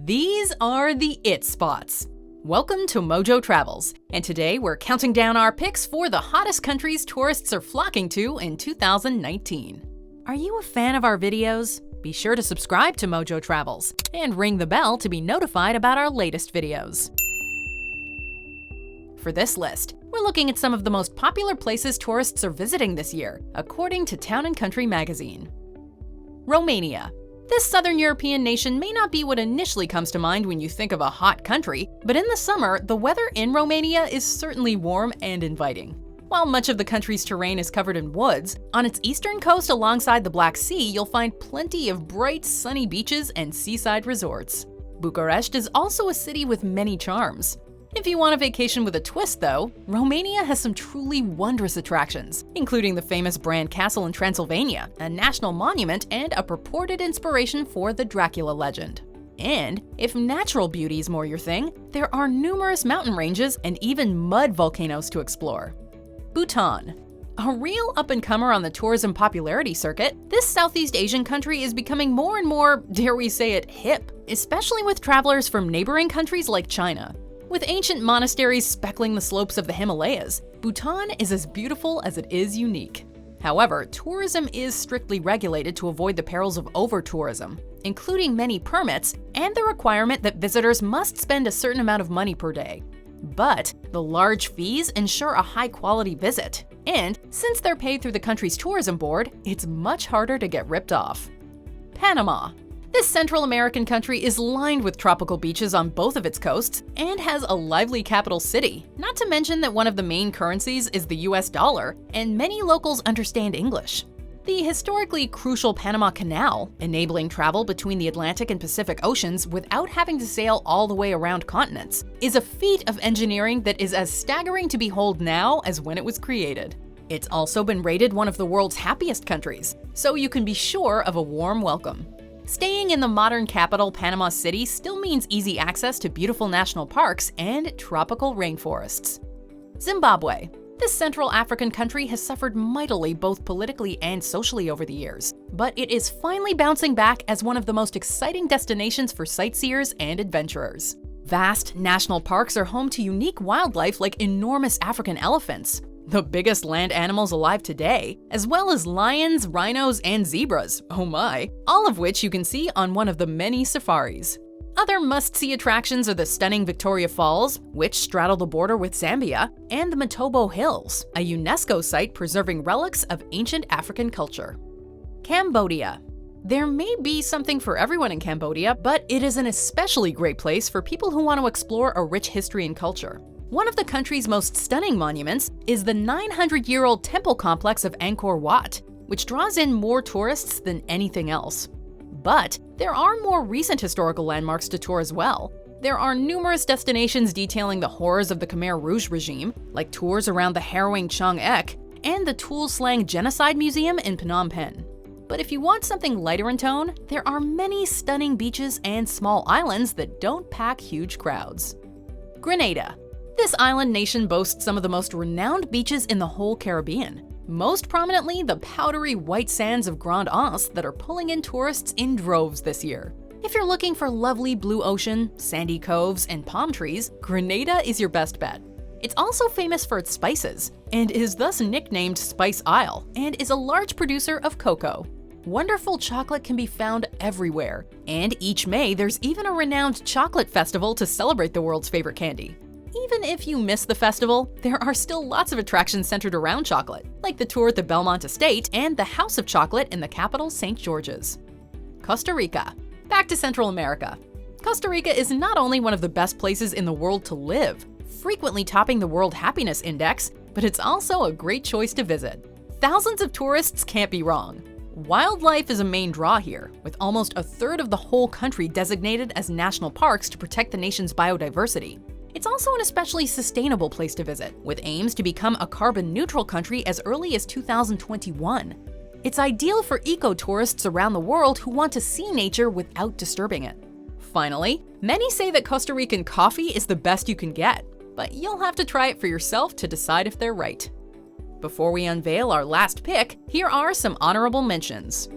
These are the it spots. Welcome to MojoTravels, and today we're counting down our picks for the hottest countries tourists are flocking to in 2019. Are you a fan of our videos? Be sure to subscribe to MojoTravels and ring the bell to be notified about our latest videos. For this list, we're looking at some of the most popular places tourists are visiting this year, according to Town & Country magazine. Romania. This southern European nation may not be what initially comes to mind when you think of a hot country, but in the summer, the weather in Romania is certainly warm and inviting. While much of the country's terrain is covered in woods, on its eastern coast alongside the Black Sea, you'll find plenty of bright, sunny beaches and seaside resorts. Bucharest is also a city with many charms. If you want a vacation with a twist, though, Romania has some truly wondrous attractions, including the famous Bran Castle in Transylvania, a national monument and a purported inspiration for the Dracula legend. And if natural beauty is more your thing, there are numerous mountain ranges and even mud volcanoes to explore. Bhutan. A real up-and-comer on the tourism popularity circuit, this Southeast Asian country is becoming more and more, dare we say it, hip, especially with travelers from neighboring countries like China. With ancient monasteries speckling the slopes of the Himalayas, Bhutan is as beautiful as it is unique. However, tourism is strictly regulated to avoid the perils of over-tourism, including many permits and the requirement that visitors must spend a certain amount of money per day. But the large fees ensure a high-quality visit, and since they're paid through the country's tourism board, it's much harder to get ripped off. Panama. This Central American country is lined with tropical beaches on both of its coasts and has a lively capital city, not to mention that one of the main currencies is the US dollar, and many locals understand English. The historically crucial Panama Canal, enabling travel between the Atlantic and Pacific Oceans without having to sail all the way around continents, is a feat of engineering that is as staggering to behold now as when it was created. It's also been rated one of the world's happiest countries, so you can be sure of a warm welcome. Staying in the modern capital, Panama City, still means easy access to beautiful national parks and tropical rainforests. Zimbabwe. This Central African country has suffered mightily both politically and socially over the years, but it is finally bouncing back as one of the most exciting destinations for sightseers and adventurers. Vast national parks are home to unique wildlife like enormous African elephants, the biggest land animals alive today, as well as lions, rhinos, and zebras, oh my, all of which you can see on one of the many safaris. Other must-see attractions are the stunning Victoria Falls, which straddle the border with Zambia, and the Matobo Hills, a UNESCO site preserving relics of ancient African culture. Cambodia. There may be something for everyone in Cambodia, but it is an especially great place for people who want to explore a rich history and culture. One of the country's most stunning monuments is the 900-year-old temple complex of Angkor Wat, which draws in more tourists than anything else. But there are more recent historical landmarks to tour as well. There are numerous destinations detailing the horrors of the Khmer Rouge regime, like tours around the harrowing Chang Ek and the Tuol Sleng Genocide Museum in Phnom Penh. But if you want something lighter in tone, there are many stunning beaches and small islands that don't pack huge crowds. Grenada. This island nation boasts some of the most renowned beaches in the whole Caribbean, most prominently the powdery white sands of Grand Anse that are pulling in tourists in droves this year. If you're looking for lovely blue ocean, sandy coves, and palm trees, Grenada is your best bet. It's also famous for its spices, and is thus nicknamed Spice Isle, and is a large producer of cocoa. Wonderful chocolate can be found everywhere, and each May there's even a renowned chocolate festival to celebrate the world's favorite candy. Even if you miss the festival, there are still lots of attractions centered around chocolate, like the tour at the Belmont Estate and the House of Chocolate in the capital, St. George's. Costa Rica. Back to Central America. Costa Rica is not only one of the best places in the world to live, frequently topping the World Happiness Index, but it's also a great choice to visit. Thousands of tourists can't be wrong. Wildlife is a main draw here, with almost a third of the whole country designated as national parks to protect the nation's biodiversity. It's also an especially sustainable place to visit, with aims to become a carbon-neutral country as early as 2021. It's ideal for eco-tourists around the world who want to see nature without disturbing it. Finally, many say that Costa Rican coffee is the best you can get, but you'll have to try it for yourself to decide if they're right. Before we unveil our last pick, here are some honorable mentions.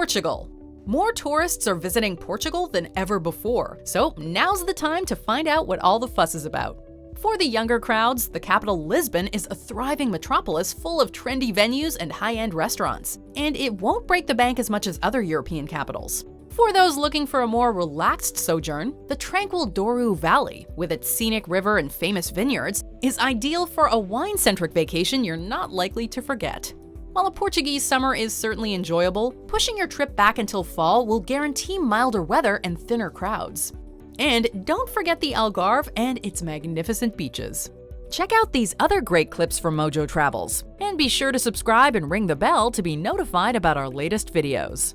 Portugal. More tourists are visiting Portugal than ever before, so now's the time to find out what all the fuss is about. For the younger crowds, the capital Lisbon is a thriving metropolis full of trendy venues and high-end restaurants, and it won't break the bank as much as other European capitals. For those looking for a more relaxed sojourn, the tranquil Douro Valley, with its scenic river and famous vineyards, is ideal for a wine-centric vacation you're not likely to forget. While a Portuguese summer is certainly enjoyable, pushing your trip back until fall will guarantee milder weather and thinner crowds. And don't forget the Algarve and its magnificent beaches. Check out these other great clips from MojoTravels, and be sure to subscribe and ring the bell to be notified about our latest videos.